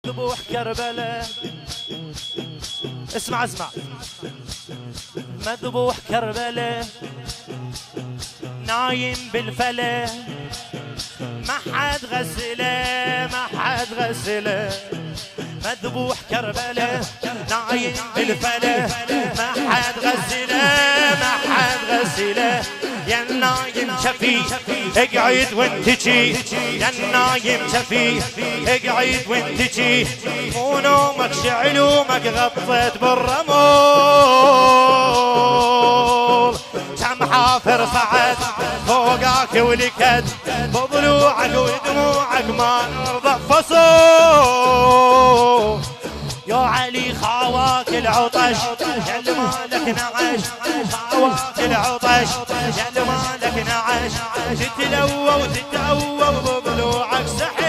مذبوح كربلاء. اسمع اسمع. مذبوح كربلاء نايم بالفلا، ما حد غسله ما حد غسله. مذبوح كربلاء نايم بالفلا، ما حد غسله ما حد غسله. يا النايم شفي اقعد وانتجي، يا النايم شفي اقعد وانتجي. مو نومك شعلومك غطيت بالرمول، كم حافر صعد فوقك ولكد، بضلوعك ودموعك ما نرضى فصول. يا علي خاواك العطش يا اللي مالك نعش، خاواك العطش يا اللي مالك نعش. تتلوى وتتقوى وبضلوعك سحيل،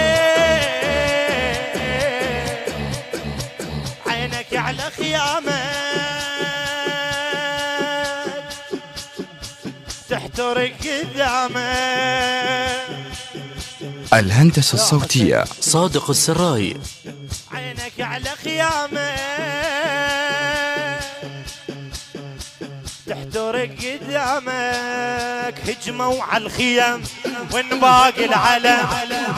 عينك على خيامك تحترق قدامك. الهندسة الصوتية صادق السراي. عينك على خيامك تحترق قدامك. هجموا على الخيام وان باقي العلم،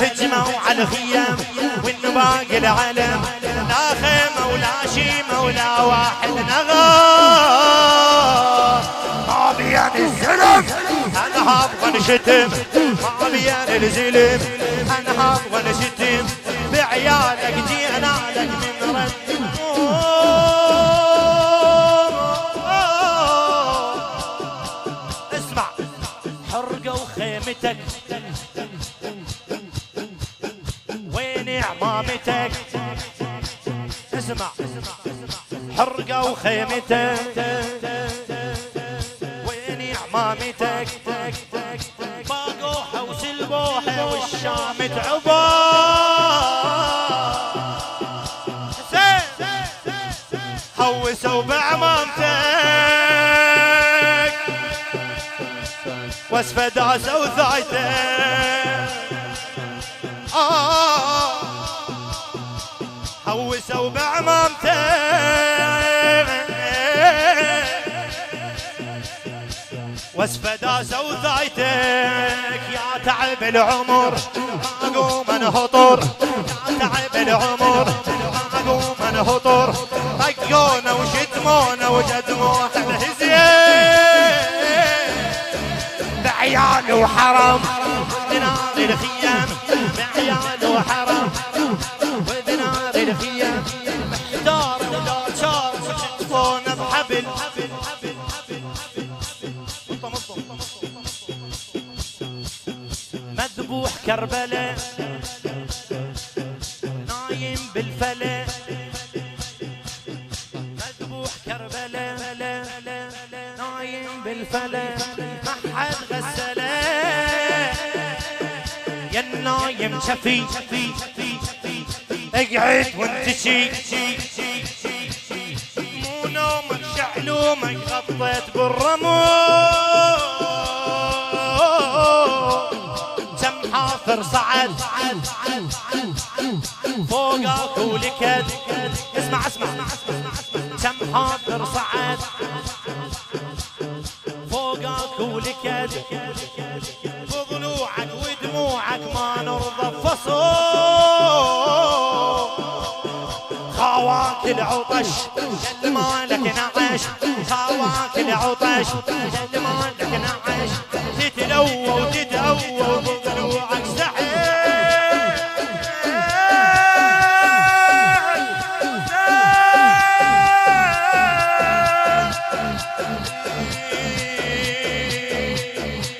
هجموا على الخيام وان باقي العلم. لا خيمة ولا شيمة ولا واحد نغار، ما بين الزلم انا هابغى نشتم، ما بين الزلم انا هابغى نشتم. بعيالك جينا لك من رد. اسمع. حرقوا خيمتك وين عمامتك. اسمع. حرقوا خيمتك وين عمامتك. باقوا حوس البوحة والشام تعبان، هوسوا بعمامتك واسفة داسوا ثايتك. هوسوا بعمامتك واسفة داسوا ثايتك. يا تعب العمر ما اقوم انهطر، يا تعب العمر ما اقوم انهطر. طقونا وشتمونا وجدمونا الهزيم، بعيال وحرم بنار الخيام، بعيال وحرم وبنار الخيام. محتار ولا شار وشتفونا بحبل. مذبوح كربلاء نايم بالفلا، مذبوح كربلاء نايم بالفلا، ما حد غسله. يا النايم شفي اقعد وانتشي، مو نومك شعلومك غطيت بالرمول. حافر صعد فوقك ولكد. اسمع اسمع. كم حافر صعد فوقك ولكد، بضلوعك ودموعك ما نرضى فصول. خاواك العطش اللي مالك نعش، خاواك العطش اللي مالك نعش. تتلوى وتتقوى وبضلوعك سحيل،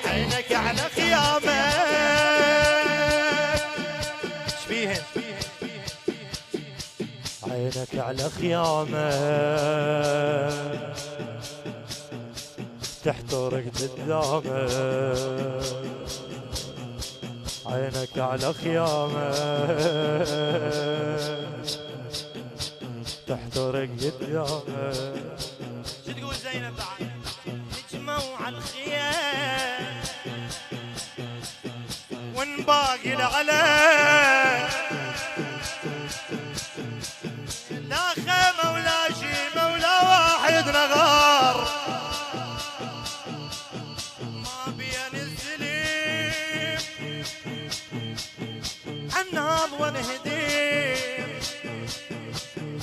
عينك على خيامك. شبيهن عينك على خيامك تحترق قدامك. عينك على خيامك تحترق قدامك. شو تقول زينب بعد؟ هجموا على الخيام وان باقي العلم، لا خيمة ولا شيمة ولا واحد نغار ما بين السليم عناض ونهديم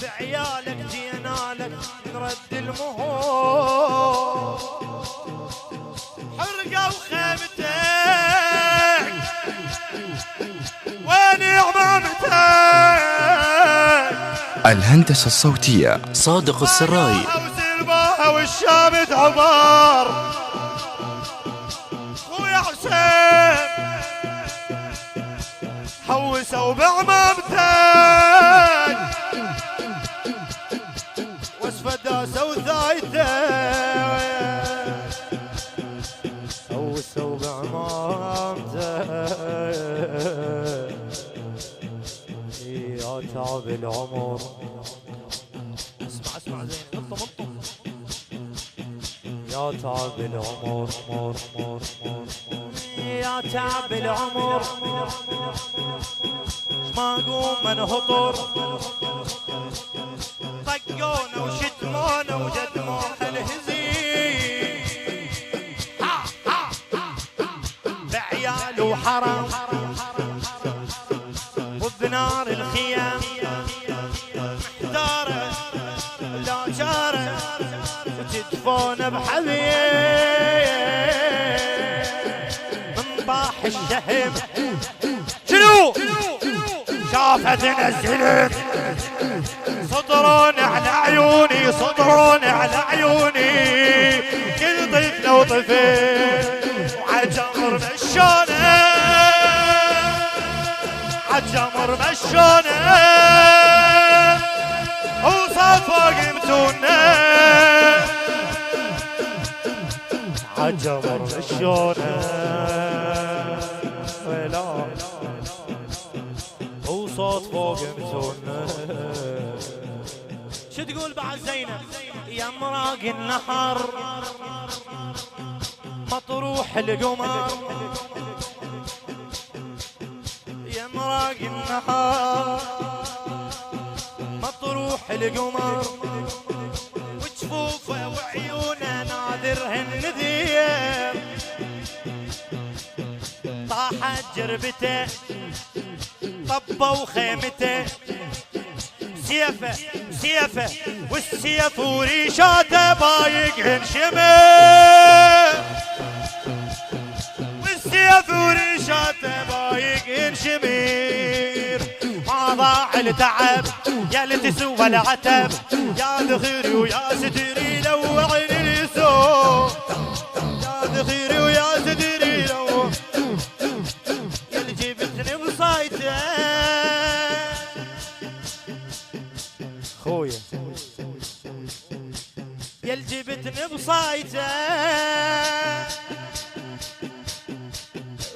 بعيالك جينالك نرد المهور حرقة وخيمتك وين عمامتك الهندسة الصوتية صادق السراي. وسلباها والشامت عبار خويا حسين حوسوا بعمامتك وصفة داسة وثايتك حوسوا بعمامتك يا تعب العمر. اسمع زين نطم يا تعب العمر يا تعب العمر ما قوم انهطر طقونا وشتمونا وجدمونا الهزيم بعيال وحرم وبنار الخيام محتارة لا جارة وتدفون بحبيب من طاح الشهم شنو شافت نزلت صدرون على عيوني صدرون على عيوني كل طفل وطفل وعجمر مشونه عجمر مشونه وصفا قمتونا عجمر مشونه ولا وصوت فوق متونا. شو تقول بعد زينب يا مراق النهر مطروح القمر يا مراق النهر مطروح القمر وجفوفه وعيونه نادرهن نذير طاحت جربته طبوا خيمته سيفه والسيف وريشاته بايق انشمر والسيف وريشاته بايق انشمر ما ضاع التعب يا لتسوى العتب يا ذخيري ويا ستري لوعني اليسوع يا ذخيري ويا ستري لو يا اللي جبتني بصايته خويا يا اللي جبتني بصايته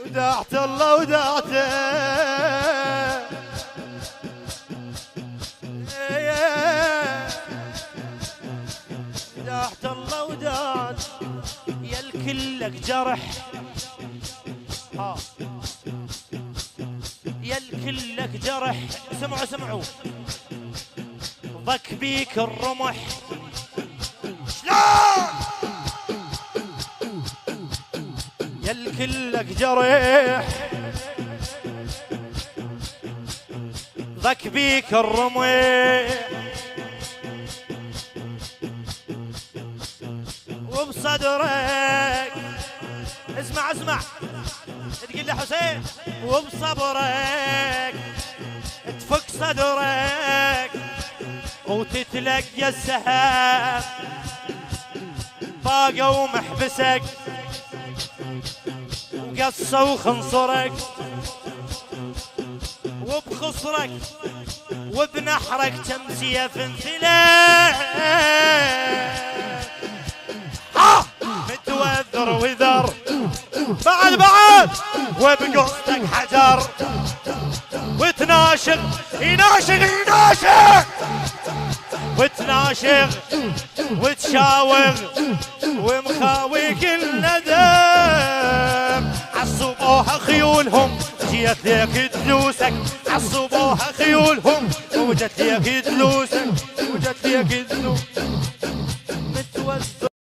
ودعت الله ودعته دعت الله ودعت يا الكلك جرح يا الكلك جرح سمعوا ضك بيك الرمح شلون يا الكلك جرح ضك بيك الرمح وبصدرك اسمع تقول لي حسين وبصبرك تفك صدرك وتتلقى السهام باقوا محبسك وقصوا خنصرك وبخصرك وبنحرك تمسيه فنثلك متوذر وذر بعد وبقصتك حجر وتناشغ يناشغ وتناشغ وتشاوغ ومخاوي كل ندم عصبوها خيولهم جيت ليك دلوسك عصبوها خيولهم وجت ليك دلوسك وجت ليك دلوسك